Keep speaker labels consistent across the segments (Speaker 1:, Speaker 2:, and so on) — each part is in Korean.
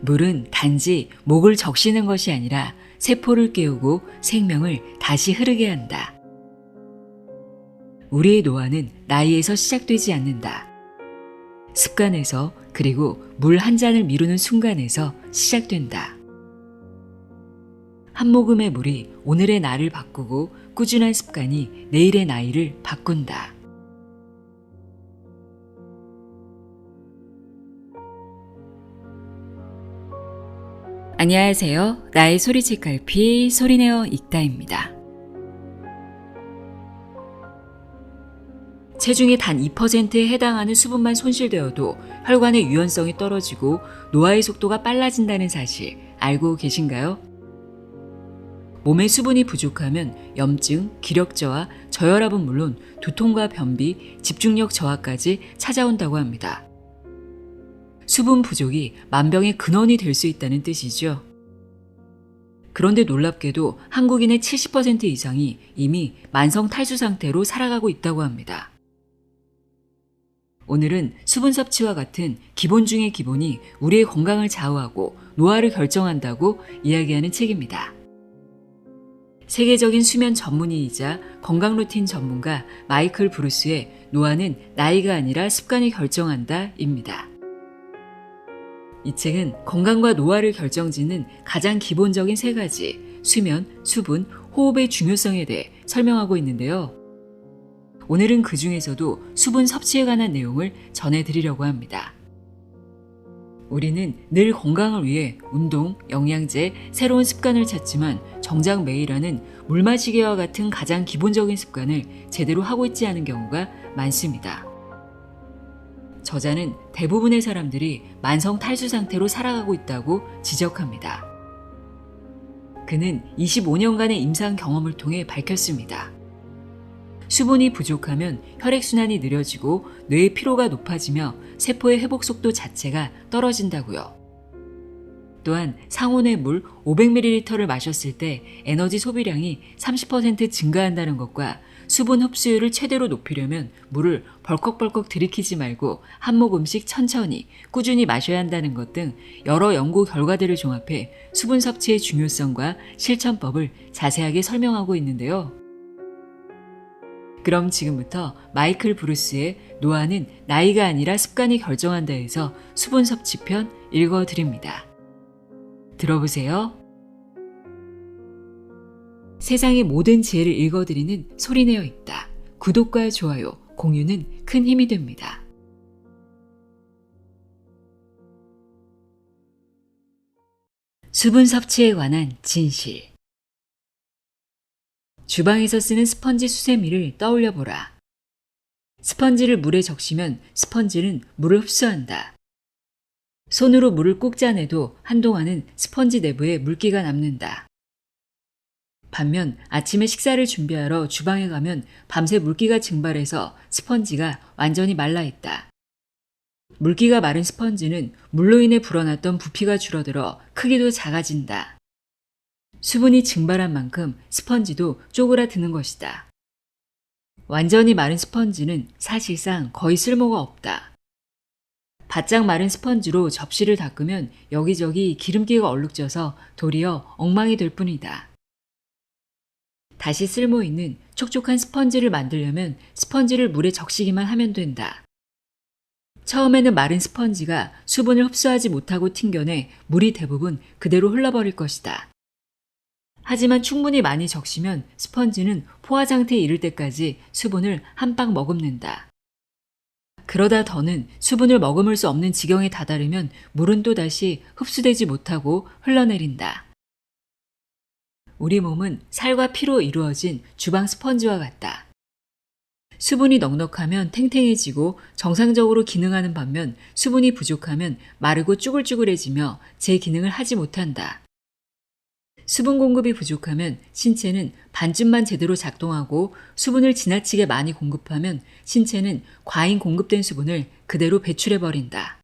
Speaker 1: 물은 단지 목을 적시는 것이 아니라 세포를 깨우고 생명을 다시 흐르게 한다. 우리의 노화는 나이에서 시작되지 않는다. 습관에서 그리고 물 한 잔을 미루는 순간에서 시작된다. 한 모금의 물이 오늘의 나를 바꾸고 꾸준한 습관이 내일의 나이를 바꾼다. 안녕하세요. 나의 소리책갈피 소리내어 읽다입니다. 체중의 단 2%에 해당하는 수분만 손실되어도 혈관의 유연성이 떨어지고 노화의 속도가 빨라진다는 사실 알고 계신가요? 몸에 수분이 부족하면 염증, 기력 저하, 저혈압은 물론 두통과 변비, 집중력 저하까지 찾아온다고 합니다. 수분 부족이 만병의 근원이 될 수 있다는 뜻이죠. 그런데 놀랍게도 한국인의 70% 이상이 이미 만성 탈수 상태로 살아가고 있다고 합니다. 오늘은 수분 섭취와 같은 기본 중의 기본이 우리의 건강을 좌우하고 노화를 결정한다고 이야기하는 책입니다. 세계적인 수면 전문의이자 건강 루틴 전문가 마이클 브루스의 노화는 나이가 아니라 습관이 결정한다입니다. 이 책은 건강과 노화를 결정짓는 가장 기본적인 세 가지 수면, 수분, 호흡의 중요성에 대해 설명하고 있는데요. 오늘은 그 중에서도 수분 섭취에 관한 내용을 전해드리려고 합니다. 우리는 늘 건강을 위해 운동, 영양제, 새로운 습관을 찾지만 정작 매일 하는 물 마시기와 같은 가장 기본적인 습관을 제대로 하고 있지 않은 경우가 많습니다. 저자는 대부분의 사람들이 만성 탈수 상태로 살아가고 있다고 지적합니다. 그는 25년간의 임상 경험을 통해 밝혔습니다. 수분이 부족하면 혈액순환이 느려지고 뇌의 피로가 높아지며 세포의 회복 속도 자체가 떨어진다고요. 또한 상온의 물 500ml를 마셨을 때 에너지 소비량이 30% 증가한다는 것과 수분 흡수율을 최대로 높이려면 물을 벌컥벌컥 들이키지 말고 한 모금씩 천천히 꾸준히 마셔야 한다는 것 등 여러 연구 결과들을 종합해 수분 섭취의 중요성과 실천법을 자세하게 설명하고 있는데요. 그럼 지금부터 마이클 브루스의 노화는 나이가 아니라 습관이 결정한다에서 수분 섭취편 읽어드립니다. 들어보세요. 세상의 모든 지혜를 읽어드리는 소리내어 읽다. 구독과 좋아요, 공유는 큰 힘이 됩니다. 수분 섭취에 관한 진실. 주방에서 쓰는 스펀지 수세미를 떠올려 보라. 스펀지를 물에 적시면 스펀지는 물을 흡수한다. 손으로 물을 꾹 짜내도 한동안은 스펀지 내부에 물기가 남는다. 반면 아침에 식사를 준비하러 주방에 가면 밤새 물기가 증발해서 스펀지가 완전히 말라 있다. 물기가 마른 스펀지는 물로 인해 불어났던 부피가 줄어들어 크기도 작아진다. 수분이 증발한 만큼 스펀지도 쪼그라드는 것이다. 완전히 마른 스펀지는 사실상 거의 쓸모가 없다. 바짝 마른 스펀지로 접시를 닦으면 여기저기 기름기가 얼룩져서 도리어 엉망이 될 뿐이다. 다시 쓸모있는 촉촉한 스펀지를 만들려면 스펀지를 물에 적시기만 하면 된다. 처음에는 마른 스펀지가 수분을 흡수하지 못하고 튕겨내 물이 대부분 그대로 흘러버릴 것이다. 하지만 충분히 많이 적시면 스펀지는 포화 상태에 이를 때까지 수분을 한 방 머금는다. 그러다 더는 수분을 머금을 수 없는 지경에 다다르면 물은 또다시 흡수되지 못하고 흘러내린다. 우리 몸은 살과 피로 이루어진 주방 스펀지와 같다. 수분이 넉넉하면 탱탱해지고 정상적으로 기능하는 반면 수분이 부족하면 마르고 쭈글쭈글해지며 제 기능을 하지 못한다. 수분 공급이 부족하면 신체는 반쯤만 제대로 작동하고 수분을 지나치게 많이 공급하면 신체는 과잉 공급된 수분을 그대로 배출해버린다.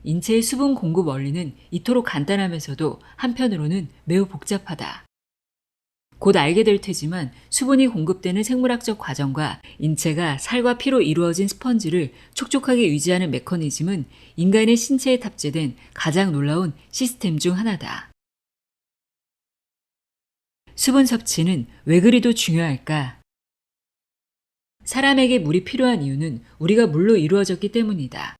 Speaker 1: 인체의 수분 공급 원리는 이토록 간단하면서도 한편으로는 매우 복잡하다. 곧 알게 될 테지만 수분이 공급되는 생물학적 과정과 인체가 살과 피로 이루어진 스펀지를 촉촉하게 유지하는 메커니즘은 인간의 신체에 탑재된 가장 놀라운 시스템 중 하나다. 수분 섭취는 왜 그리도 중요할까? 사람에게 물이 필요한 이유는 우리가 물로 이루어졌기 때문이다.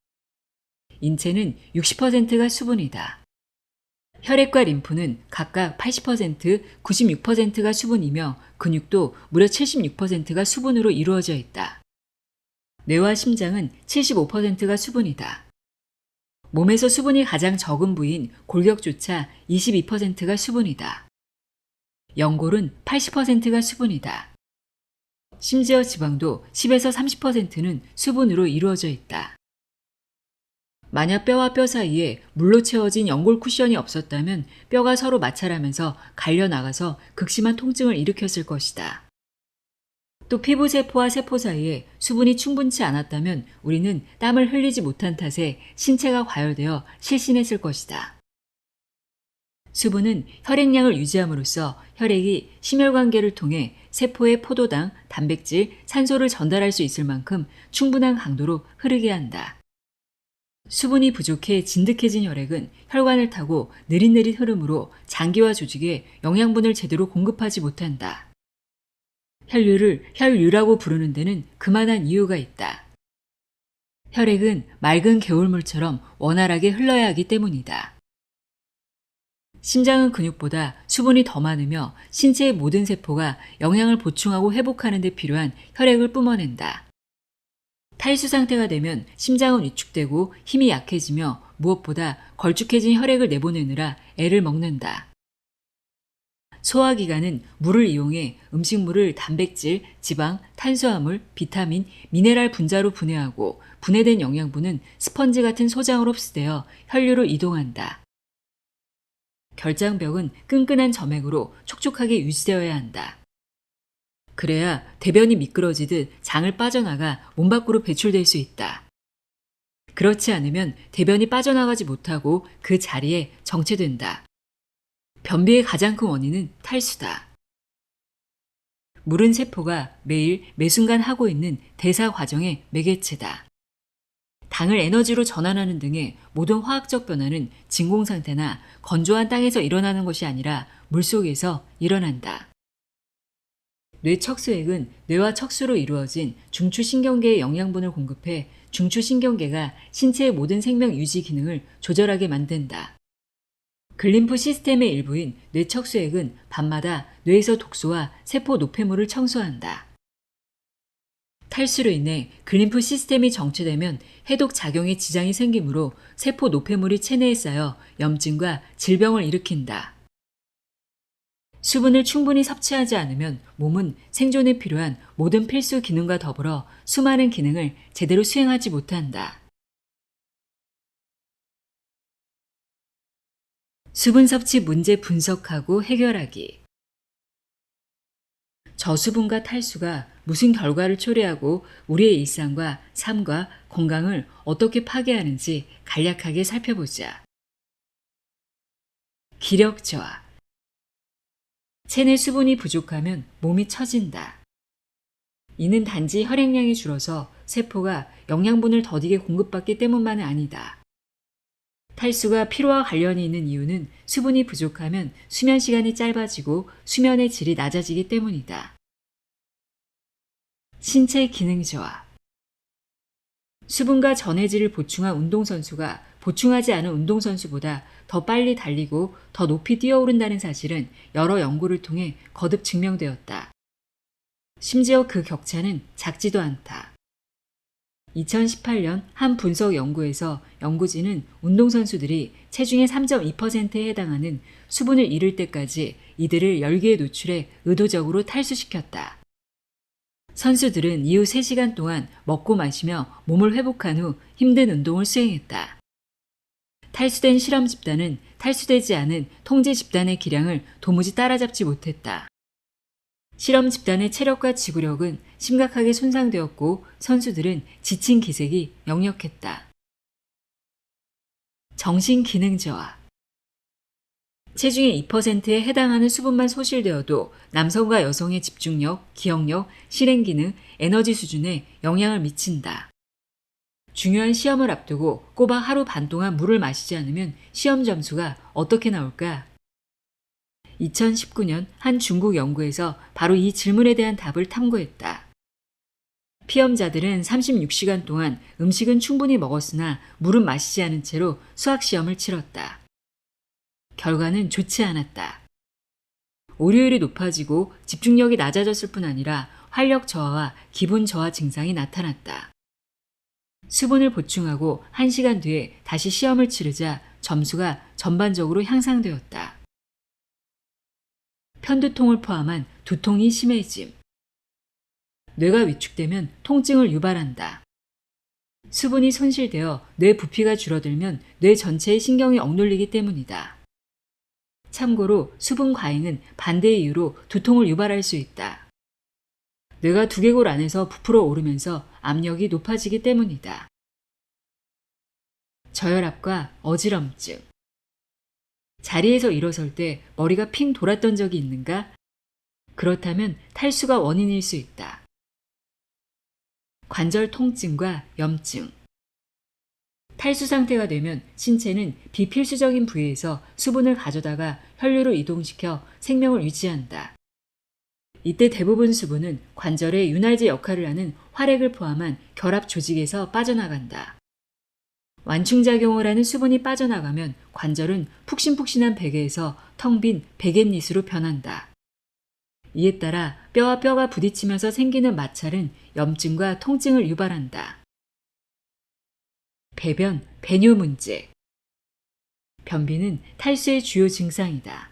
Speaker 1: 인체는 60%가 수분이다. 혈액과 림프는 각각 80%, 96%가 수분이며 근육도 무려 76%가 수분으로 이루어져 있다. 뇌와 심장은 75%가 수분이다. 몸에서 수분이 가장 적은 부위인 골격조차 22%가 수분이다. 연골은 80%가 수분이다. 심지어 지방도 10에서 30%는 수분으로 이루어져 있다. 만약 뼈와 뼈 사이에 물로 채워진 연골 쿠션이 없었다면 뼈가 서로 마찰하면서 갈려나가서 극심한 통증을 일으켰을 것이다. 또 피부세포와 세포 사이에 수분이 충분치 않았다면 우리는 땀을 흘리지 못한 탓에 신체가 과열되어 실신했을 것이다. 수분은 혈액량을 유지함으로써 혈액이 심혈관계를 통해 세포에 포도당, 단백질, 산소를 전달할 수 있을 만큼 충분한 강도로 흐르게 한다. 수분이 부족해 진득해진 혈액은 혈관을 타고 느릿느릿 흐름으로 장기와 조직에 영양분을 제대로 공급하지 못한다. 혈류를 혈류라고 부르는 데는 그만한 이유가 있다. 혈액은 맑은 개울물처럼 원활하게 흘러야 하기 때문이다. 심장은 근육보다 수분이 더 많으며 신체의 모든 세포가 영양을 보충하고 회복하는 데 필요한 혈액을 뿜어낸다. 탈수 상태가 되면 심장은 위축되고 힘이 약해지며 무엇보다 걸쭉해진 혈액을 내보내느라 애를 먹는다. 소화기관은 물을 이용해 음식물을 단백질, 지방, 탄수화물, 비타민, 미네랄 분자로 분해하고 분해된 영양분은 스펀지 같은 소장으로 흡수되어 혈류로 이동한다. 결장벽은 끈끈한 점액으로 촉촉하게 유지되어야 한다. 그래야 대변이 미끄러지듯 장을 빠져나가 몸 밖으로 배출될 수 있다. 그렇지 않으면 대변이 빠져나가지 못하고 그 자리에 정체된다. 변비의 가장 큰 원인은 탈수다. 물은 세포가 매일 매순간 하고 있는 대사 과정의 매개체다. 당을 에너지로 전환하는 등의 모든 화학적 변화는 진공 상태나 건조한 땅에서 일어나는 것이 아니라 물속에서 일어난다. 뇌척수액은 뇌와 척수로 이루어진 중추신경계에 영양분을 공급해 중추신경계가 신체의 모든 생명 유지 기능을 조절하게 만든다. 글림프 시스템의 일부인 뇌척수액은 밤마다 뇌에서 독소와 세포 노폐물을 청소한다. 탈수로 인해 글림프 시스템이 정체되면 해독 작용에 지장이 생기므로 세포 노폐물이 체내에 쌓여 염증과 질병을 일으킨다. 수분을 충분히 섭취하지 않으면 몸은 생존에 필요한 모든 필수 기능과 더불어 수많은 기능을 제대로 수행하지 못한다. 수분 섭취 문제 분석하고 해결하기. 저수분과 탈수가 무슨 결과를 초래하고 우리의 일상과 삶과 건강을 어떻게 파괴하는지 간략하게 살펴보자. 기력 저하. 체내 수분이 부족하면 몸이 처진다. 이는 단지 혈액량이 줄어서 세포가 영양분을 더디게 공급받기 때문만은 아니다. 탈수가 피로와 관련이 있는 이유는 수분이 부족하면 수면 시간이 짧아지고 수면의 질이 낮아지기 때문이다. 신체 기능 저하. 수분과 전해질을 보충한 운동선수가 보충하지 않은 운동선수보다 더 빨리 달리고 더 높이 뛰어오른다는 사실은 여러 연구를 통해 거듭 증명되었다. 심지어 그 격차는 작지도 않다. 2018년 한 분석 연구에서 연구진은 운동선수들이 체중의 3.2%에 해당하는 수분을 잃을 때까지 이들을 열기에 노출해 의도적으로 탈수시켰다. 선수들은 이후 3시간 동안 먹고 마시며 몸을 회복한 후 힘든 운동을 수행했다. 탈수된 실험 집단은 탈수되지 않은 통제 집단의 기량을 도무지 따라잡지 못했다. 실험 집단의 체력과 지구력은 심각하게 손상되었고 선수들은 지친 기색이 역력했다. 정신 기능 저하. 체중의 2%에 해당하는 수분만 소실되어도 남성과 여성의 집중력, 기억력, 실행 기능, 에너지 수준에 영향을 미친다. 중요한 시험을 앞두고 꼬박 하루 반 동안 물을 마시지 않으면 시험 점수가 어떻게 나올까? 2019년 한 중국 연구에서 바로 이 질문에 대한 답을 탐구했다. 피험자들은 36시간 동안 음식은 충분히 먹었으나 물은 마시지 않은 채로 수학시험을 치렀다. 결과는 좋지 않았다. 오류율이 높아지고 집중력이 낮아졌을 뿐 아니라 활력 저하와 기분 저하 증상이 나타났다. 수분을 보충하고 1시간 뒤에 다시 시험을 치르자 점수가 전반적으로 향상되었다. 편두통을 포함한 두통이 심해짐. 뇌가 위축되면 통증을 유발한다. 수분이 손실되어 뇌 부피가 줄어들면 뇌 전체의 신경이 억눌리기 때문이다. 참고로 수분 과잉은 반대의 이유로 두통을 유발할 수 있다. 뇌가 두개골 안에서 부풀어 오르면서 압력이 높아지기 때문이다. 저혈압과 어지럼증. 자리에서 일어설 때 머리가 핑 돌았던 적이 있는가? 그렇다면 탈수가 원인일 수 있다. 관절 통증과 염증. 탈수 상태가 되면 신체는 비필수적인 부위에서 수분을 가져다가 혈류로 이동시켜 생명을 유지한다. 이때 대부분 수분은 관절의 윤활제 역할을 하는 활액을 포함한 결합 조직에서 빠져나간다. 완충작용을 하는 수분이 빠져나가면 관절은 푹신푹신한 베개에서 텅 빈 베갯니스로 변한다. 이에 따라 뼈와 뼈가 부딪히면서 생기는 마찰은 염증과 통증을 유발한다. 배변, 배뇨 문제. 변비는 탈수의 주요 증상이다.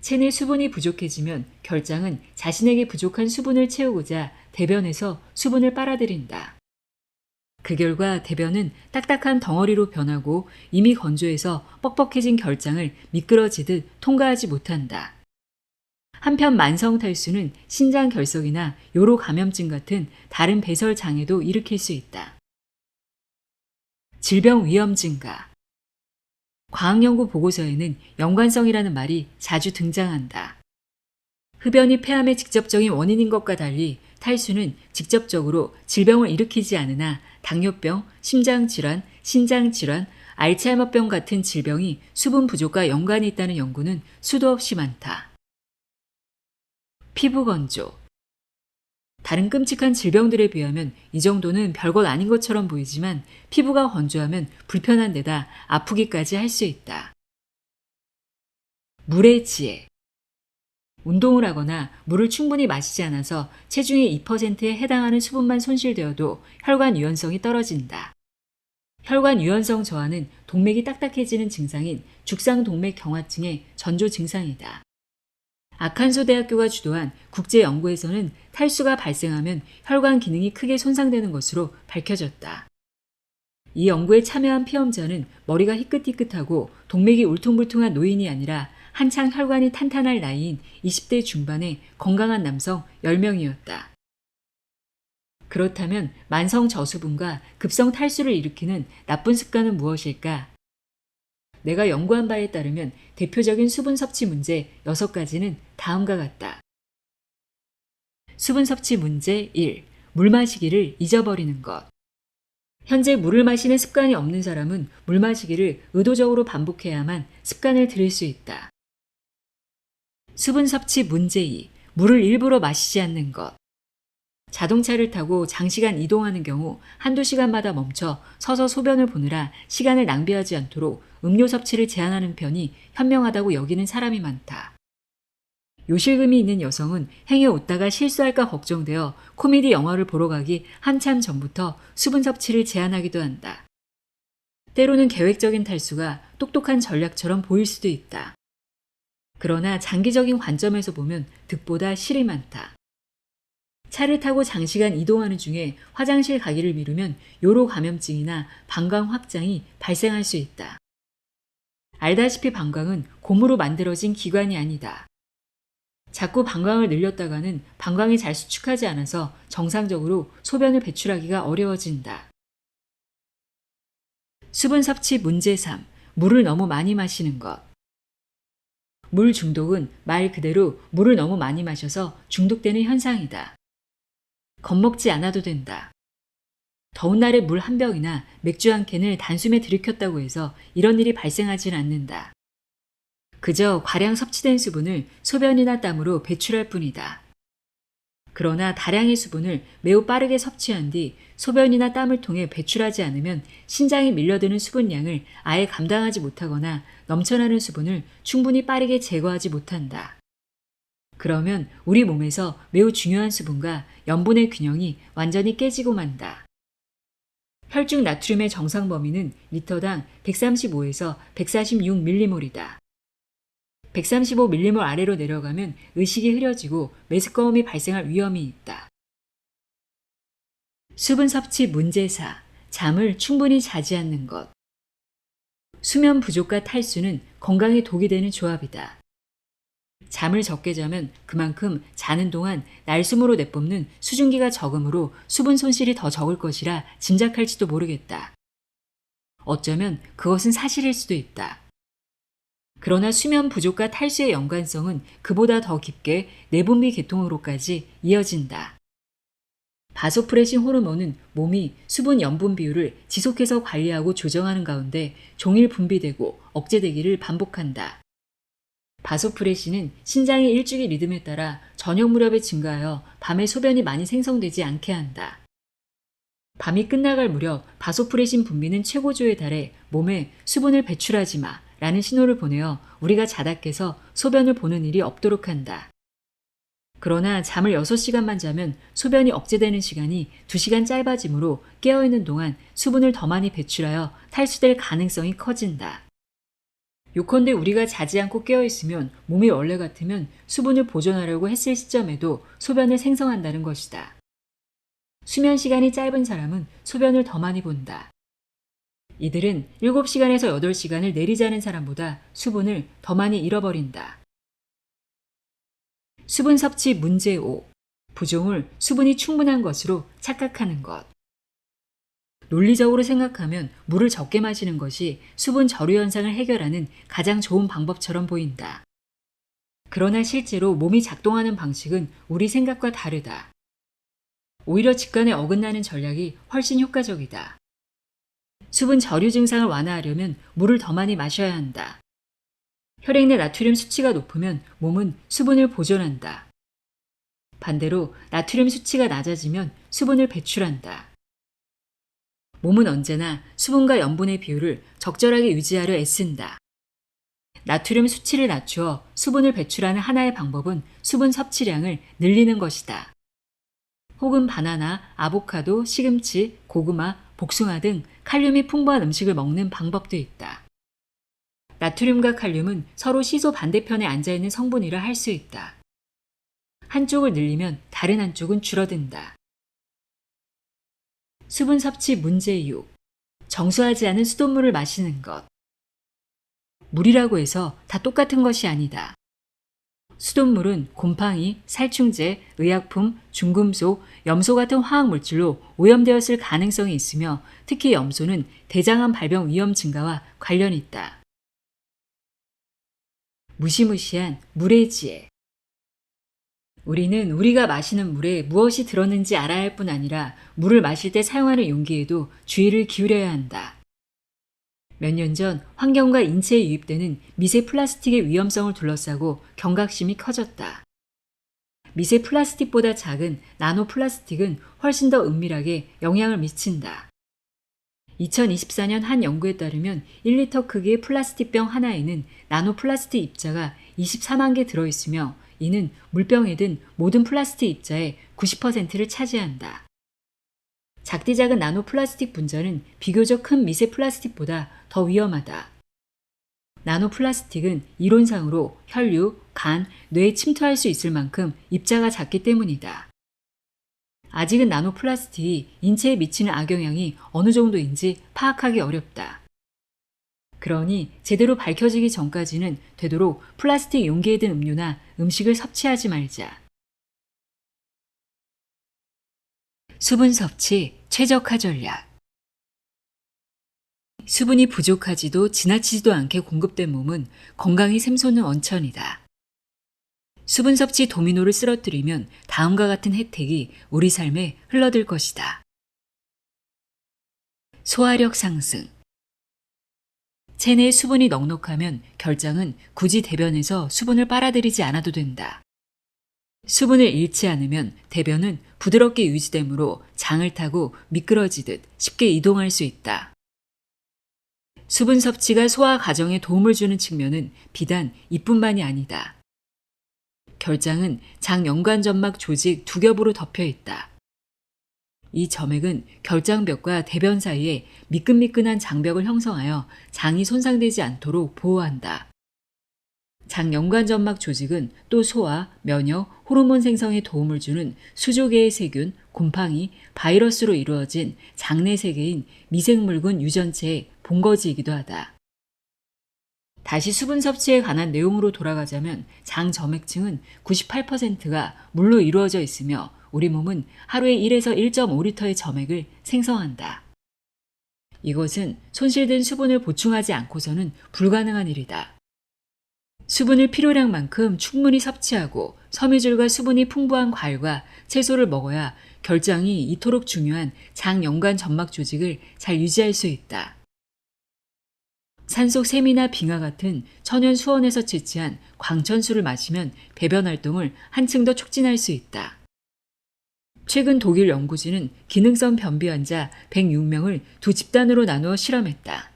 Speaker 1: 체내 수분이 부족해지면 결장은 자신에게 부족한 수분을 채우고자 대변에서 수분을 빨아들인다. 그 결과 대변은 딱딱한 덩어리로 변하고 이미 건조해서 뻑뻑해진 결장을 미끄러지듯 통과하지 못한다. 한편 만성 탈수는 신장 결석이나 요로 감염증 같은 다른 배설 장애도 일으킬 수 있다. 질병 위험 증가. 과학연구 보고서에는 연관성이라는 말이 자주 등장한다. 흡연이 폐암의 직접적인 원인인 것과 달리 탈수는 직접적으로 질병을 일으키지 않으나 당뇨병, 심장질환, 신장질환, 알츠하이머병 같은 질병이 수분 부족과 연관이 있다는 연구는 수도 없이 많다. 피부 건조. 다른 끔찍한 질병들에 비하면 이 정도는 별것 아닌 것처럼 보이지만 피부가 건조하면 불편한 데다 아프기까지 할 수 있다. 물의 지혜. 운동을 하거나 물을 충분히 마시지 않아서 체중의 2%에 해당하는 수분만 손실되어도 혈관 유연성이 떨어진다. 혈관 유연성 저하는 동맥이 딱딱해지는 증상인 죽상동맥 경화증의 전조 증상이다. 아칸소 대학교가 주도한 국제연구에서는 탈수가 발생하면 혈관 기능이 크게 손상되는 것으로 밝혀졌다. 이 연구에 참여한 피험자는 머리가 희끗희끗하고 동맥이 울퉁불퉁한 노인이 아니라 한창 혈관이 탄탄할 나이인 20대 중반의 건강한 남성 10명이었다. 그렇다면 만성 저수분과 급성 탈수를 일으키는 나쁜 습관은 무엇일까? 내가 연구한 바에 따르면 대표적인 수분 섭취 문제 6가지는 다음과 같다. 수분 섭취 문제 1. 물 마시기를 잊어버리는 것. 현재 물을 마시는 습관이 없는 사람은 물 마시기를 의도적으로 반복해야만 습관을 들일 수 있다. 수분 섭취 문제 2. 물을 일부러 마시지 않는 것. 자동차를 타고 장시간 이동하는 경우 한두 시간마다 멈춰 서서 소변을 보느라 시간을 낭비하지 않도록 음료 섭취를 제한하는 편이 현명하다고 여기는 사람이 많다. 요실금이 있는 여성은 행여 웃다가 실수할까 걱정되어 코미디 영화를 보러 가기 한참 전부터 수분 섭취를 제한하기도 한다. 때로는 계획적인 탈수가 똑똑한 전략처럼 보일 수도 있다. 그러나 장기적인 관점에서 보면 득보다 실이 많다. 차를 타고 장시간 이동하는 중에 화장실 가기를 미루면 요로 감염증이나 방광 확장이 발생할 수 있다. 알다시피 방광은 고무로 만들어진 기관이 아니다. 자꾸 방광을 늘렸다가는 방광이 잘 수축하지 않아서 정상적으로 소변을 배출하기가 어려워진다. 수분 섭취 문제 3. 물을 너무 많이 마시는 것. 물 중독은 말 그대로 물을 너무 많이 마셔서 중독되는 현상이다. 겁먹지 않아도 된다. 더운 날에 물 한 병이나 맥주 한 캔을 단숨에 들이켰다고 해서 이런 일이 발생하진 않는다. 그저 과량 섭취된 수분을 소변이나 땀으로 배출할 뿐이다. 그러나 다량의 수분을 매우 빠르게 섭취한 뒤 소변이나 땀을 통해 배출하지 않으면 신장에 밀려드는 수분량을 아예 감당하지 못하거나 넘쳐나는 수분을 충분히 빠르게 제거하지 못한다. 그러면 우리 몸에서 매우 중요한 수분과 염분의 균형이 완전히 깨지고 만다. 혈중 나트륨의 정상 범위는 리터당 135에서 146mm이다. 135ml 아래로 내려가면 의식이 흐려지고 메스꺼움이 발생할 위험이 있다. 수분 섭취 문제 4. 잠을 충분히 자지 않는 것. 수면 부족과 탈수는 건강에 독이 되는 조합이다. 잠을 적게 자면 그만큼 자는 동안 날숨으로 내뿜는 수증기가 적으므로 수분 손실이 더 적을 것이라 짐작할지도 모르겠다. 어쩌면 그것은 사실일 수도 있다. 그러나 수면 부족과 탈수의 연관성은 그보다 더 깊게 내분비 계통으로까지 이어진다. 바소프레신 호르몬은 몸이 수분 염분 비율을 지속해서 관리하고 조정하는 가운데 종일 분비되고 억제되기를 반복한다. 바소프레신은 신장의 일주기 리듬에 따라 저녁 무렵에 증가하여 밤에 소변이 많이 생성되지 않게 한다. 밤이 끝나갈 무렵 바소프레신 분비는 최고조에 달해 몸에 수분을 배출하지 마 라는 신호를 보내어 우리가 자다 깨서 소변을 보는 일이 없도록 한다. 그러나 잠을 6시간만 자면 소변이 억제되는 시간이 2시간 짧아지므로 깨어있는 동안 수분을 더 많이 배출하여 탈수될 가능성이 커진다. 요컨대 우리가 자지 않고 깨어있으면 몸이 원래 같으면 수분을 보존하려고 했을 시점에도 소변을 생성한다는 것이다. 수면 시간이 짧은 사람은 소변을 더 많이 본다. 이들은 7시간에서 8시간을 내리자는 사람보다 수분을 더 많이 잃어버린다. 수분 섭취 문제 5. 부종을 수분이 충분한 것으로 착각하는 것. 논리적으로 생각하면 물을 적게 마시는 것이 수분 저류 현상을 해결하는 가장 좋은 방법처럼 보인다. 그러나 실제로 몸이 작동하는 방식은 우리 생각과 다르다. 오히려 직관에 어긋나는 전략이 훨씬 효과적이다. 수분 저류 증상을 완화하려면 물을 더 많이 마셔야 한다. 혈액 내 나트륨 수치가 높으면 몸은 수분을 보존한다. 반대로 나트륨 수치가 낮아지면 수분을 배출한다. 몸은 언제나 수분과 염분의 비율을 적절하게 유지하려 애쓴다. 나트륨 수치를 낮추어 수분을 배출하는 하나의 방법은 수분 섭취량을 늘리는 것이다. 혹은 바나나, 아보카도, 시금치, 고구마, 복숭아 등 칼륨이 풍부한 음식을 먹는 방법도 있다. 나트륨과 칼륨은 서로 시소 반대편에 앉아있는 성분이라 할 수 있다. 한쪽을 늘리면 다른 한쪽은 줄어든다. 수분 섭취 문제 6. 정수하지 않은 수돗물을 마시는 것. 물이라고 해서 다 똑같은 것이 아니다. 수돗물은 곰팡이, 살충제, 의약품, 중금속, 염소 같은 화학물질로 오염되었을 가능성이 있으며 특히 염소는 대장암 발병 위험 증가와 관련이 있다. 무시무시한 물의 지혜. 우리는 우리가 마시는 물에 무엇이 들었는지 알아야 할 뿐 아니라 물을 마실 때 사용하는 용기에도 주의를 기울여야 한다. 몇 년 전 환경과 인체에 유입되는 미세 플라스틱의 위험성을 둘러싸고 경각심이 커졌다. 미세 플라스틱보다 작은 나노 플라스틱은 훨씬 더 은밀하게 영향을 미친다. 2024년 한 연구에 따르면 1리터 크기의 플라스틱병 하나에는 나노 플라스틱 입자가 24만 개 들어있으며 이는 물병에 든 모든 플라스틱 입자의 90%를 차지한다. 작디 작은 나노 플라스틱 분자는 비교적 큰 미세 플라스틱보다 더 위험하다. 나노 플라스틱은 이론상으로 혈류, 간, 뇌에 침투할 수 있을 만큼 입자가 작기 때문이다. 아직은 나노 플라스틱이 인체에 미치는 악영향이 어느 정도인지 파악하기 어렵다. 그러니 제대로 밝혀지기 전까지는 되도록 플라스틱 용기에 든 음료나 음식을 섭취하지 말자. 수분 섭취 최적화 전략. 수분이 부족하지도 지나치지도 않게 공급된 몸은 건강이 샘솟는 원천이다. 수분 섭취 도미노를 쓰러뜨리면 다음과 같은 혜택이 우리 삶에 흘러들 것이다. 소화력 상승. 체내에 수분이 넉넉하면 결장은 굳이 대변에서 수분을 빨아들이지 않아도 된다. 수분을 잃지 않으면 대변은 부드럽게 유지되므로 장을 타고 미끄러지듯 쉽게 이동할 수 있다. 수분 섭취가 소화 과정에 도움을 주는 측면은 비단 이뿐만이 아니다. 결장은 장 연관점막 조직 두 겹으로 덮여 있다. 이 점액은 결장벽과 대변 사이에 미끈미끈한 장벽을 형성하여 장이 손상되지 않도록 보호한다. 장 연관점막 조직은 또 소화, 면역, 호르몬 생성에 도움을 주는 수조개의 세균, 곰팡이, 바이러스로 이루어진 장내 세계인 미생물군 유전체의 본거지이기도 하다. 다시 수분 섭취에 관한 내용으로 돌아가자면 장 점액층은 98%가 물로 이루어져 있으며 우리 몸은 하루에 1에서 1.5리터의 점액을 생성한다. 이것은 손실된 수분을 보충하지 않고서는 불가능한 일이다. 수분을 필요량만큼 충분히 섭취하고 섬유질과 수분이 풍부한 과일과 채소를 먹어야 결장이 이토록 중요한 장 연관 점막 조직을 잘 유지할 수 있다. 산속 샘이나 빙하 같은 천연 수원에서 채취한 광천수를 마시면 배변 활동을 한층 더 촉진할 수 있다. 최근 독일 연구진은 기능성 변비 환자 106명을 두 집단으로 나누어 실험했다.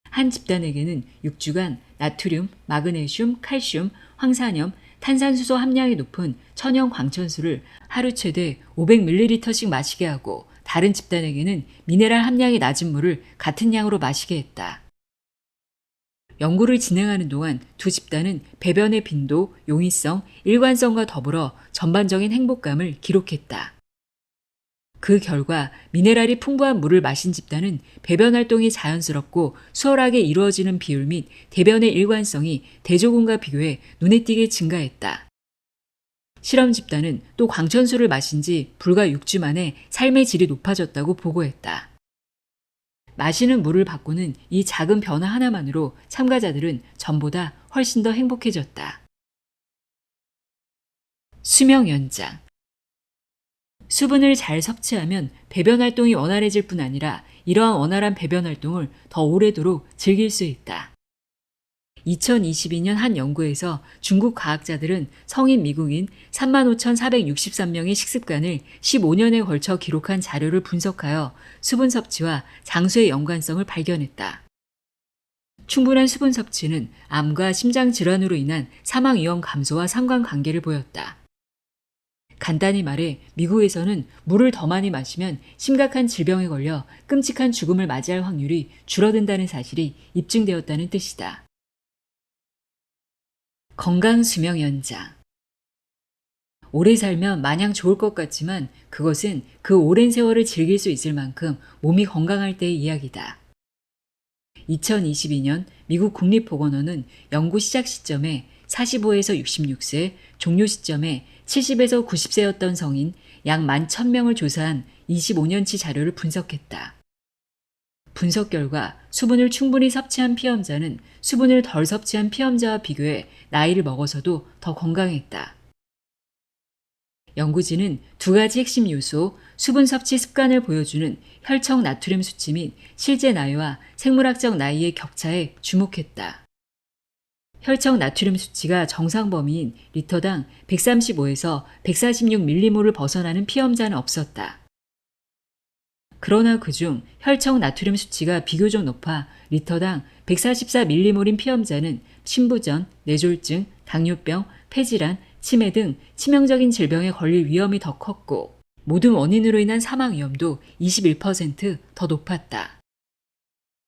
Speaker 1: 한 집단에게는 6주간 나트륨, 마그네슘, 칼슘, 황산염, 탄산수소 함량이 높은 천연 광천수를 하루 최대 500ml씩 마시게 하고 다른 집단에게는 미네랄 함량이 낮은 물을 같은 양으로 마시게 했다. 연구를 진행하는 동안 두 집단은 배변의 빈도, 용이성, 일관성과 더불어 전반적인 행복감을 기록했다. 그 결과 미네랄이 풍부한 물을 마신 집단은 배변 활동이 자연스럽고 수월하게 이루어지는 비율 및 대변의 일관성이 대조군과 비교해 눈에 띄게 증가했다. 실험 집단은 또 광천수를 마신 지 불과 6주 만에 삶의 질이 높아졌다고 보고했다. 마시는 물을 바꾸는 이 작은 변화 하나만으로 참가자들은 전보다 훨씬 더 행복해졌다. 수명 연장. 수분을 잘 섭취하면 배변 활동이 원활해질 뿐 아니라 이러한 원활한 배변 활동을 더 오래도록 즐길 수 있다. 2022년 한 연구에서 중국 과학자들은 성인 미국인 35,463명의 식습관을 15년에 걸쳐 기록한 자료를 분석하여 수분 섭취와 장수의 연관성을 발견했다. 충분한 수분 섭취는 암과 심장 질환으로 인한 사망 위험 감소와 상관관계를 보였다. 간단히 말해 미국에서는 물을 더 많이 마시면 심각한 질병에 걸려 끔찍한 죽음을 맞이할 확률이 줄어든다는 사실이 입증되었다는 뜻이다. 건강 수명 연장. 오래 살면 마냥 좋을 것 같지만 그것은 그 오랜 세월을 즐길 수 있을 만큼 몸이 건강할 때의 이야기다. 2022년 미국 국립보건원은 연구 시작 시점에 45에서 66세, 종료 시점에 70에서 90세였던 성인 약 11,000명을 조사한 25년치 자료를 분석했다. 분석 결과 수분을 충분히 섭취한 피험자는 수분을 덜 섭취한 피험자와 비교해 나이를 먹어서도 더 건강했다. 연구진은 두 가지 핵심 요소, 수분 섭취 습관을 보여주는 혈청 나트륨 수치 및 실제 나이와 생물학적 나이의 격차에 주목했다. 혈청 나트륨 수치가 정상 범위인 리터당 135에서 146밀리몰을 벗어나는 피험자는 없었다. 그러나 그중 혈청 나트륨 수치가 비교적 높아 리터당 144밀리몰인 피험자는 신부전, 뇌졸중, 당뇨병, 폐질환, 치매 등 치명적인 질병에 걸릴 위험이 더 컸고 모든 원인으로 인한 사망 위험도 21% 높았다.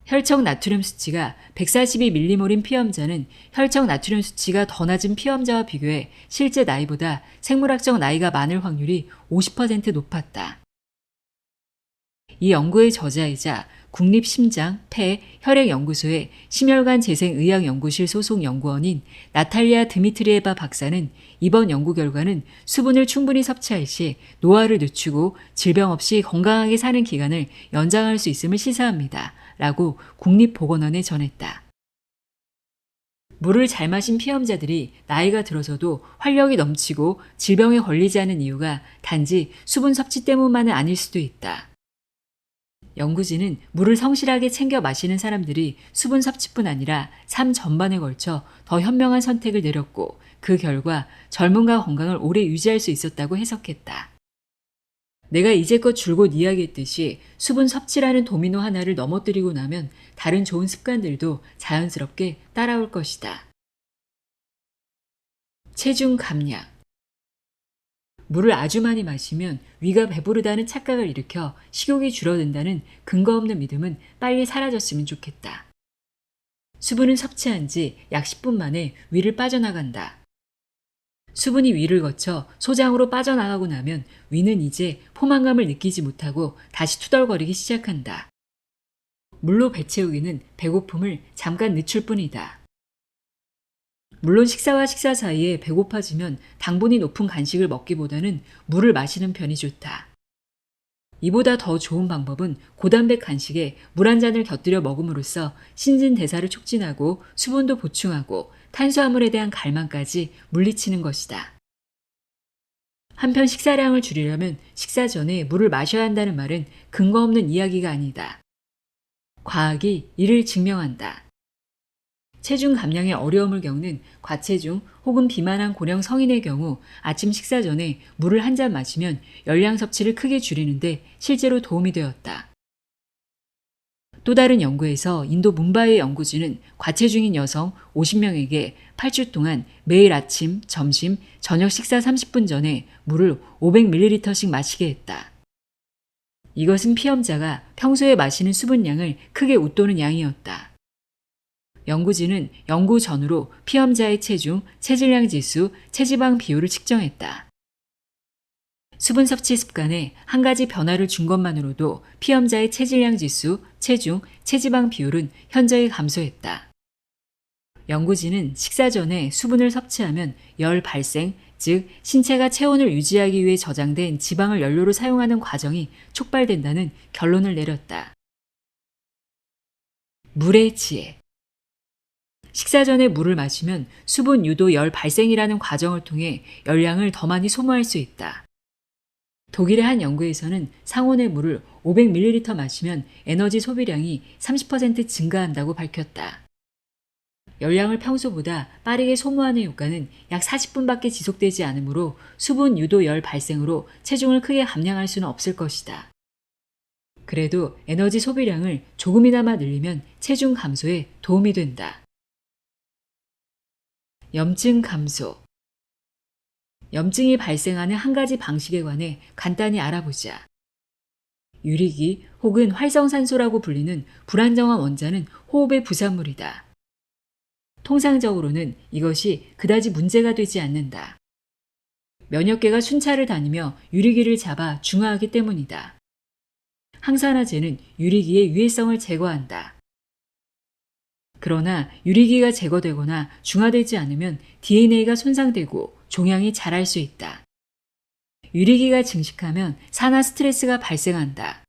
Speaker 1: 혈청 나트륨 수치가 142밀리몰인 피험자는 혈청 나트륨 수치가 더 낮은 피험자와 비교해 실제 나이보다 생물학적 나이가 많을 확률이 50% 높았다. 이 연구의 저자이자 국립심장, 폐, 혈액연구소의 심혈관 재생의학연구실 소속 연구원인 나탈리아 드미트리에바 박사는 이번 연구 결과는 수분을 충분히 섭취할 시 노화를 늦추고 질병 없이 건강하게 사는 기간을 연장할 수 있음을 시사합니다. 라고 국립보건원에 전했다. 물을 잘 마신 피험자들이 나이가 들어서도 활력이 넘치고 질병에 걸리지 않은 이유가 단지 수분 섭취 때문만은 아닐 수도 있다. 연구진은 물을 성실하게 챙겨 마시는 사람들이 수분 섭취뿐 아니라 삶 전반에 걸쳐 더 현명한 선택을 내렸고 그 결과 젊음과 건강을 오래 유지할 수 있었다고 해석했다. 내가 이제껏 줄곧 이야기했듯이 수분 섭취라는 도미노 하나를 넘어뜨리고 나면 다른 좋은 습관들도 자연스럽게 따라올 것이다. 체중 감량. 물을 아주 많이 마시면 위가 배부르다는 착각을 일으켜 식욕이 줄어든다는 근거 없는 믿음은 빨리 사라졌으면 좋겠다. 수분은 섭취한 지 약 10분 만에 위를 빠져나간다. 수분이 위를 거쳐 소장으로 빠져나가고 나면 위는 이제 포만감을 느끼지 못하고 다시 투덜거리기 시작한다. 물로 배 채우기는 배고픔을 잠깐 늦출 뿐이다. 물론 식사와 식사 사이에 배고파지면 당분이 높은 간식을 먹기보다는 물을 마시는 편이 좋다. 이보다 더 좋은 방법은 고단백 간식에 물 한 잔을 곁들여 먹음으로써 신진대사를 촉진하고 수분도 보충하고 탄수화물에 대한 갈망까지 물리치는 것이다. 한편 식사량을 줄이려면 식사 전에 물을 마셔야 한다는 말은 근거 없는 이야기가 아니다. 과학이 이를 증명한다. 체중 감량에 어려움을 겪는 과체중 혹은 비만한 고령 성인의 경우 아침 식사 전에 물을 한 잔 마시면 열량 섭취를 크게 줄이는데 실제로 도움이 되었다. 또 다른 연구에서 인도 뭄바이의 연구진은 과체중인 여성 50명에게 8주 동안 매일 아침, 점심, 저녁 식사 30분 전에 물을 500ml씩 마시게 했다. 이것은 피험자가 평소에 마시는 수분량을 크게 웃도는 양이었다. 연구진은 연구 전후로 피험자의 체중, 체질량 지수, 체지방 비율을 측정했다. 수분 섭취 습관에 한 가지 변화를 준 것만으로도 피험자의 체질량 지수, 체중, 체지방 비율은 현저히 감소했다. 연구진은 식사 전에 수분을 섭취하면 열 발생, 즉 신체가 체온을 유지하기 위해 저장된 지방을 연료로 사용하는 과정이 촉발된다는 결론을 내렸다. 물의 지혜. 식사 전에 물을 마시면 수분 유도 열 발생이라는 과정을 통해 열량을 더 많이 소모할 수 있다. 독일의 한 연구에서는 상온의 물을 500ml 마시면 에너지 소비량이 30% 증가한다고 밝혔다. 열량을 평소보다 빠르게 소모하는 효과는 약 40분밖에 지속되지 않으므로 수분 유도 열 발생으로 체중을 크게 감량할 수는 없을 것이다. 그래도 에너지 소비량을 조금이나마 늘리면 체중 감소에 도움이 된다. 염증 감소. 염증이 발생하는 한 가지 방식에 관해 간단히 알아보자. 유리기 혹은 활성산소라고 불리는 불안정한 원자는 호흡의 부산물이다. 통상적으로는 이것이 그다지 문제가 되지 않는다. 면역계가 순찰을 다니며 유리기를 잡아 중화하기 때문이다. 항산화제는 유리기의 유해성을 제거한다. 그러나 유리기가 제거되거나 중화되지 않으면 DNA가 손상되고 종양이 자랄 수 있다. 유리기가 증식하면 산화 스트레스가 발생한다.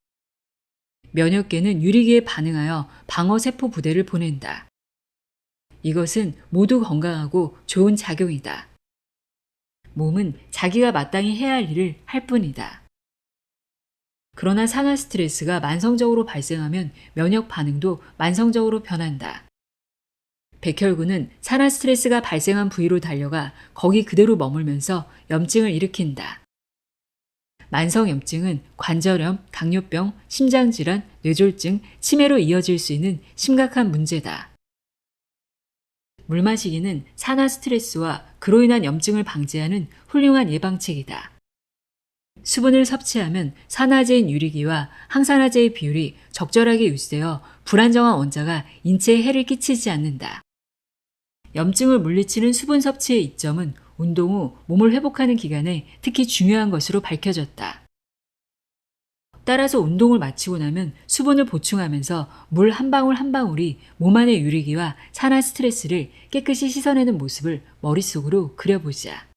Speaker 1: 면역계는 유리기에 반응하여 방어세포 부대를 보낸다. 이것은 모두 건강하고 좋은 작용이다. 몸은 자기가 마땅히 해야 할 일을 할 뿐이다. 그러나 산화 스트레스가 만성적으로 발생하면 면역 반응도 만성적으로 변한다. 백혈구는 산화 스트레스가 발생한 부위로 달려가 거기 그대로 머물면서 염증을 일으킨다. 만성염증은 관절염, 당뇨병, 심장질환, 뇌졸중, 치매로 이어질 수 있는 심각한 문제다. 물 마시기는 산화 스트레스와 그로 인한 염증을 방지하는 훌륭한 예방책이다. 수분을 섭취하면 산화제인 유리기와 항산화제의 비율이 적절하게 유지되어 불안정한 원자가 인체에 해를 끼치지 않는다. 염증을 물리치는 수분 섭취의 이점은 운동 후 몸을 회복하는 기간에 특히 중요한 것으로 밝혀졌다. 따라서 운동을 마치고 나면 수분을 보충하면서 물 한 방울 한 방울이 몸 안의 유리기와 산화 스트레스를 깨끗이 씻어내는 모습을 머릿속으로 그려보자.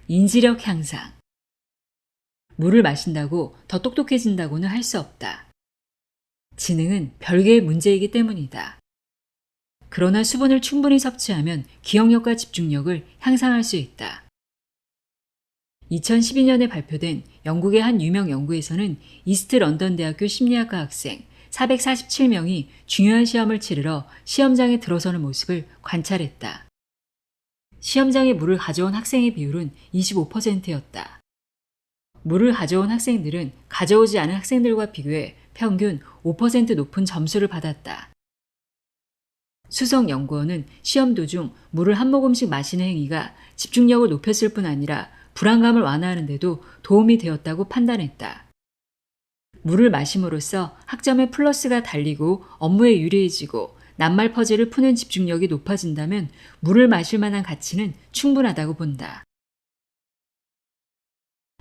Speaker 1: 인지력 향상. 물을 마신다고 더 똑똑해진다고는 할 수 없다. 지능은 별개의 문제이기 때문이다. 그러나 수분을 충분히 섭취하면 기억력과 집중력을 향상할 수 있다. 2012년에 발표된 영국의 한 유명 연구에서는 이스트 런던 대학교 심리학과 학생 447명이 중요한 시험을 치르러 시험장에 들어서는 모습을 관찰했다. 시험장에 물을 가져온 학생의 비율은 25%였다. 물을 가져온 학생들은 가져오지 않은 학생들과 비교해 평균 5% 높은 점수를 받았다. 수석 연구원은 시험 도중 물을 한 모금씩 마시는 행위가 집중력을 높였을 뿐 아니라 불안감을 완화하는 데도 도움이 되었다고 판단했다. 물을 마심으로써 학점에 플러스가 달리고 업무에 유리해지고 낱말 퍼즐을 푸는 집중력이 높아진다면 물을 마실 만한 가치는 충분하다고 본다.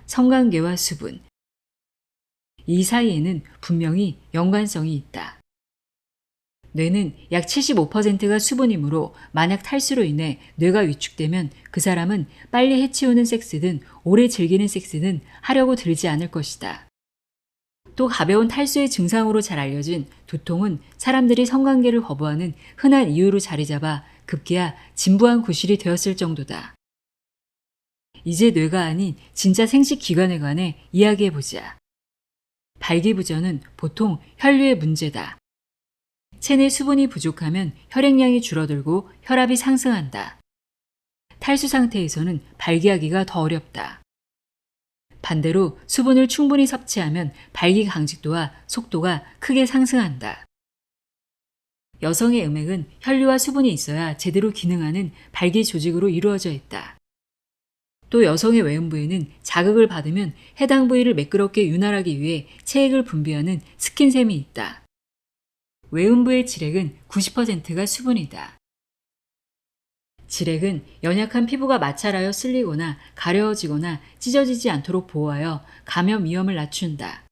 Speaker 1: 성관계와 수분. 이 사이에는 분명히 연관성이 있다. 뇌는 약 75%가 수분이므로 만약 탈수로 인해 뇌가 위축되면 그 사람은 빨리 해치우는 섹스든 오래 즐기는 섹스든 하려고 들지 않을 것이다. 또 가벼운 탈수의 증상으로 잘 알려진 두통은 사람들이 성관계를 거부하는 흔한 이유로 자리 잡아 급기야 진부한 구실이 되었을 정도다. 이제 뇌가 아닌 진짜 생식 기관에 관해 이야기해보자. 발기부전은 보통 혈류의 문제다. 체내 수분이 부족하면 혈액량이 줄어들고 혈압이 상승한다. 탈수 상태에서는 발기하기가 더 어렵다. 반대로 수분을 충분히 섭취하면 발기 강직도와 속도가 크게 상승한다. 여성의 음액은 혈류와 수분이 있어야 제대로 기능하는 발기 조직으로 이루어져 있다. 또 여성의 외음부에는 자극을 받으면 해당 부위를 매끄럽게 윤활하기 위해 체액을 분비하는 스킨샘이 있다. 외음부의 질액은 90%가 수분이다. 질액은 연약한 피부가 마찰하여 쓸리거나 가려워지거나 찢어지지 않도록 보호하여 감염 위험을 낮춘다.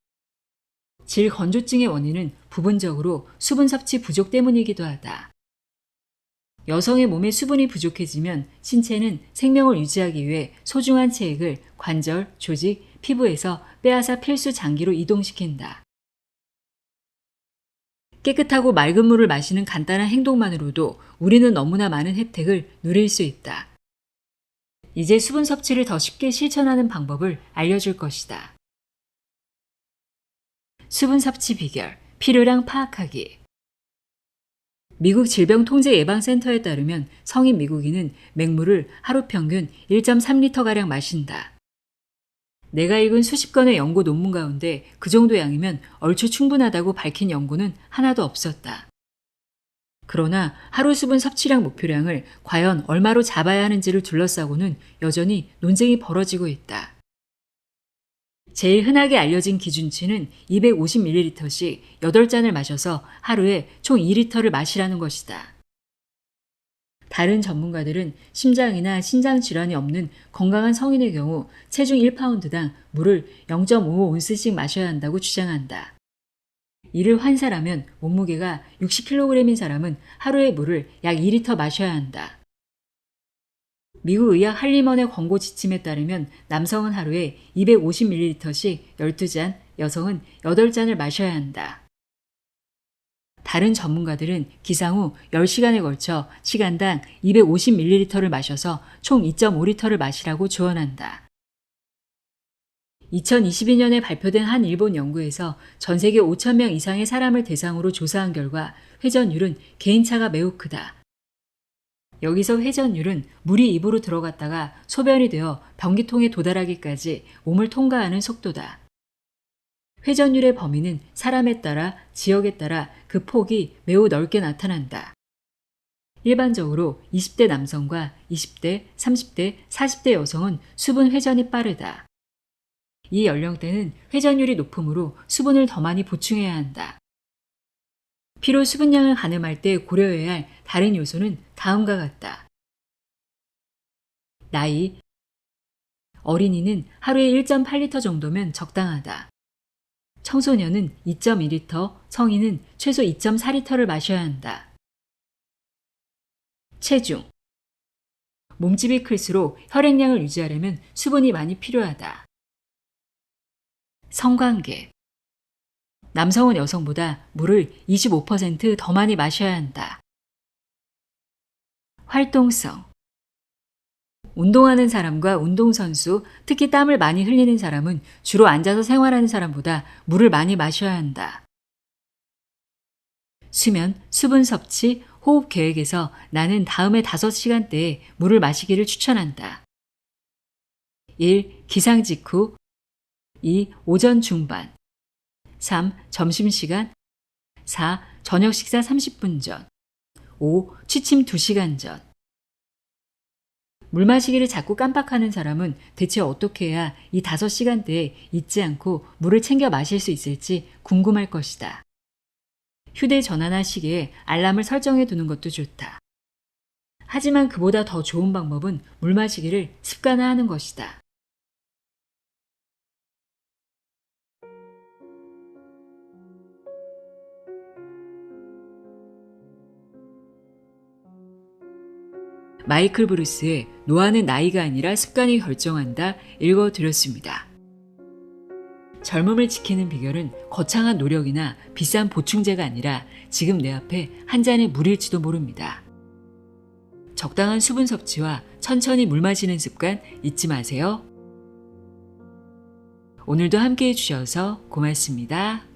Speaker 1: 질 건조증의 원인은 부분적으로 수분 섭취 부족 때문이기도 하다. 여성의 몸에 수분이 부족해지면 신체는 생명을 유지하기 위해 소중한 체액을 관절, 조직, 피부에서 빼앗아 필수 장기로 이동시킨다. 깨끗하고 맑은 물을 마시는 간단한 행동만으로도 우리는 너무나 많은 혜택을 누릴 수 있다. 이제 수분 섭취를 더 쉽게 실천하는 방법을 알려줄 것이다. 수분 섭취 비결, 필요량 파악하기. 미국 질병통제예방센터에 따르면 성인 미국인은 맹물을 하루 평균 1.3리터가량 마신다. 내가 읽은 수십 건의 연구 논문 가운데 그 정도 양이면 얼추 충분하다고 밝힌 연구는 하나도 없었다. 그러나 하루 수분 섭취량 목표량을 과연 얼마로 잡아야 하는지를 둘러싸고는 여전히 논쟁이 벌어지고 있다. 제일 흔하게 알려진 기준치는 250ml씩 8잔을 마셔서 하루에 총 2리터를 마시라는 것이다. 다른 전문가들은 심장이나 신장 질환이 없는 건강한 성인의 경우 체중 1파운드당 물을 0.55온스씩 마셔야 한다고 주장한다. 이를 환산하면 몸무게가 60kg인 사람은 하루에 물을 약 2리터 마셔야 한다. 미국 의학 할리먼의 권고 지침에 따르면 남성은 하루에 250ml씩 12잔, 여성은 8잔을 마셔야 한다. 다른 전문가들은 기상 후 10시간에 걸쳐 시간당 250ml를 마셔서 총 2.5리터를 마시라고 조언한다. 2022년에 발표된 한 일본 연구에서 전 세계 5,000명 이상의 사람을 대상으로 조사한 결과 회전율은 개인차가 매우 크다. 여기서 회전율은 물이 입으로 들어갔다가 소변이 되어 변기통에 도달하기까지 몸을 통과하는 속도다. 회전율의 범위는 사람에 따라, 지역에 따라 그 폭이 매우 넓게 나타난다. 일반적으로 20대 남성과 20대, 30대, 40대 여성은 수분 회전이 빠르다. 이 연령대는 회전율이 높으므로 수분을 더 많이 보충해야 한다. 피로 수분량을 가늠할 때 고려해야 할 다른 요소는 다음과 같다. 나이. 어린이는 하루에 1.8리터 정도면 적당하다. 청소년은 2.2리터, 성인은 최소 2.4리터를 마셔야 한다. 체중. 몸집이 클수록 혈액량을 유지하려면 수분이 많이 필요하다. 성관계. 남성은 여성보다 물을 25%더 많이 마셔야 한다. 활동성. 운동하는 사람과 운동선수, 특히 땀을 많이 흘리는 사람은 주로 앉아서 생활하는 사람보다 물을 많이 마셔야 한다. 수면, 수분 섭취, 호흡 계획에서 나는 다음에 5시간대에 물을 마시기를 추천한다. 1. 기상 직후 2. 오전 중반 3. 점심시간 4. 저녁 식사 30분 전 5. 취침 2시간 전. 물 마시기를 자꾸 깜빡하는 사람은 대체 어떻게 해야 이 5시간대에 잊지 않고 물을 챙겨 마실 수 있을지 궁금할 것이다. 휴대전화나 시계에 알람을 설정해 두는 것도 좋다. 하지만 그보다 더 좋은 방법은 물 마시기를 습관화하는 것이다. 마이클 브루스의 노화는 나이가 아니라 습관이 결정한다 읽어드렸습니다. 젊음을 지키는 비결은 거창한 노력이나 비싼 보충제가 아니라 지금 내 앞에 한 잔의 물일지도 모릅니다. 적당한 수분 섭취와 천천히 물 마시는 습관 잊지 마세요. 오늘도 함께해 주셔서 고맙습니다.